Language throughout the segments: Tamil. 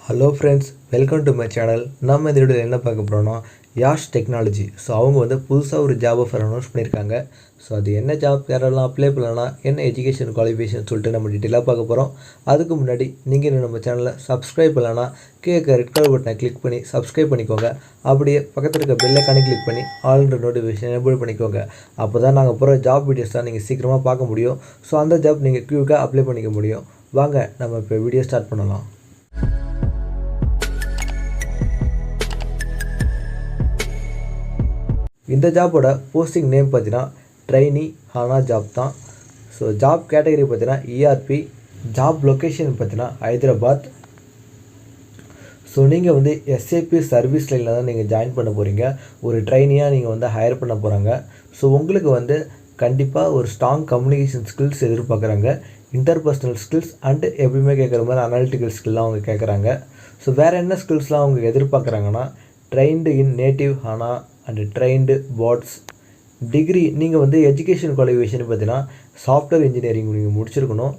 Hello friends, welcome to my channel. நம்ம இந்த வீடியோவில் என்ன பார்க்க போகிறோன்னா யாஷ் டெக்னாலஜி. ஸோ அவங்க வந்து புதுசாக ஒரு ஜாப் ஆஃபர் அனௌன்ஸ் பண்ணியிருக்காங்க. ஸோ அது என்ன ஜாப், யாரெல்லாம் அப்ளை பண்ணலாம், என்ன எஜுகேஷன் குவாலிஃபிகேஷன் சொல்லிட்டு நம்ம டீட்டெயிலாக பார்க்க போகிறோம். அதுக்கு முன்னாடி நீங்கள் இன்னும் நம்ம சேனலை சப்ஸ்கிரைப் பண்ணலன்னா கீழே ரெட் கலர் பட்டனை கிளிக் பண்ணி சப்ஸ்கிரைப் பண்ணிக்கோங்க. அப்படியே பக்கத்தில் இருக்க பெல் ஐகானை கிளிக் பண்ணி ஆல்ரெடி நோட்டிஃபிகேஷன் எனேபிள் பண்ணிக்கோங்க. அப்போ தான் நாங்கள் போகிற ஜாப் வீடியோஸ் தான் நீங்கள் சீக்கிரமாக பார்க்க முடியும். ஸோ அந்த ஜாப் நீங்கள் குயிக்காக அப்ளை பண்ணிக்க முடியும். வாங்க நம்ம இப்போ வீடியோ ஸ்டார்ட் பண்ணலாம். இந்த ஜாப்போட போஸ்டிங் நேம் பார்த்தீங்கன்னா ட்ரைனி ஹானா ஜாப் தான். ஸோ ஜாப் கேட்டகரி பார்த்தீங்கன்னா இஆர்பி. ஜாப் லொக்கேஷன் பார்த்தீங்கன்னா ஹைதராபாத். ஸோ நீங்கள் வந்து எஸ்ஏபி சர்வீஸ் லைனில் தான் நீங்கள் ஜாயின் பண்ண போகிறீங்க. ஒரு ட்ரைனியாக நீங்கள் வந்து ஹையர் பண்ண போகிறாங்க. ஸோ உங்களுக்கு வந்து கண்டிப்பாக ஒரு ஸ்ட்ராங் கம்யூனிகேஷன் ஸ்கில்ஸ் எதிர்பார்க்குறாங்க. இன்டர்பர்சனல் ஸ்கில்ஸ் அண்டு எப்பயுமே கேட்குற மாதிரி அனாலிட்டிக்கல் ஸ்கில்லாம் அவங்க கேட்குறாங்க. ஸோ வேறு என்ன ஸ்கில்ஸ்லாம் அவங்க எதிர்பார்க்குறாங்கன்னா trained in native HANA and trained bots. Degree நீங்கள் வந்து எஜுகேஷன் குவாலிஃபிகேஷன் பார்த்தீங்கன்னா சாஃப்ட்வேர் இன்ஜினியரிங் நீங்கள் முடிச்சிருக்கணும்.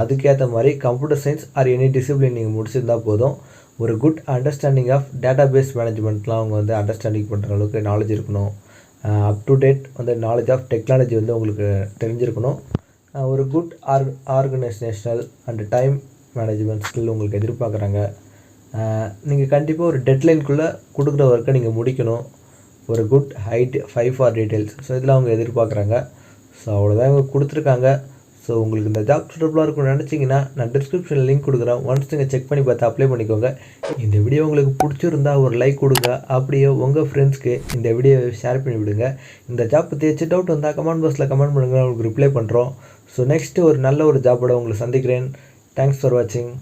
அதுக்கேற்ற மாதிரி computer science or any discipline நீங்கள் முடிச்சிருந்தால் போதும். ஒரு good understanding of database மேனேஜ்மெண்ட்லாம் அவங்க வந்து அண்டர்ஸ்டாண்டிங் பண்ணுற அளவுக்கு நாலேஜ் இருக்கணும். அப் டு டேட் வந்து நாலேஜ் ஆஃப் டெக்னாலஜி வந்து உங்களுக்கு தெரிஞ்சிருக்கணும். ஒரு good organisational and time management skill உங்களுக்கு எதிர்பார்க்குறாங்க. நீங்கள் கண்டிப்பாக ஒரு டெட்லைனுக்குள்ளே கொடுக்குற ஒர்க்கை நீங்கள் முடிக்கணும். ஒரு good height 5 for details. So இதில் அவங்க எதிர்பார்க்குறாங்க. ஸோ அவ்வளோதான் இவங்க கொடுத்துருக்காங்க. ஸோ உங்களுக்கு இந்த ஜாப் சூட்டபுளாக இருக்கும்னு நினச்சிங்கன்னா நான் டிஸ்கிரிப்ஷனில் லிங்க் கொடுக்குறேன். ஒன்ஸ் நீங்கள் செக் பண்ணி பார்த்து அப்ளை பண்ணிக்கோங்க. இந்த வீடியோ உங்களுக்கு பிடிச்சிருந்தா ஒரு லைக் கொடுங்க. அப்படியே உங்கள் ஃப்ரெண்ட்ஸ்க்கு இந்த வீடியோவை ஷேர் பண்ணி விடுங்க. இந்த ஜாப் பற்றி ஏதாச்சும் டவுட் வந்தால் கமெண்ட் பாக்ஸில் கமெண்ட் பண்ணுங்கள், உங்களுக்கு ரிப்ளை பண்ணுறோம். ஸோ நெக்ஸ்ட்டு ஒரு நல்ல ஒரு ஜாப்போட உங்களை சந்திக்கிறேன். தேங்க்ஸ் ஃபார் வாட்சிங்.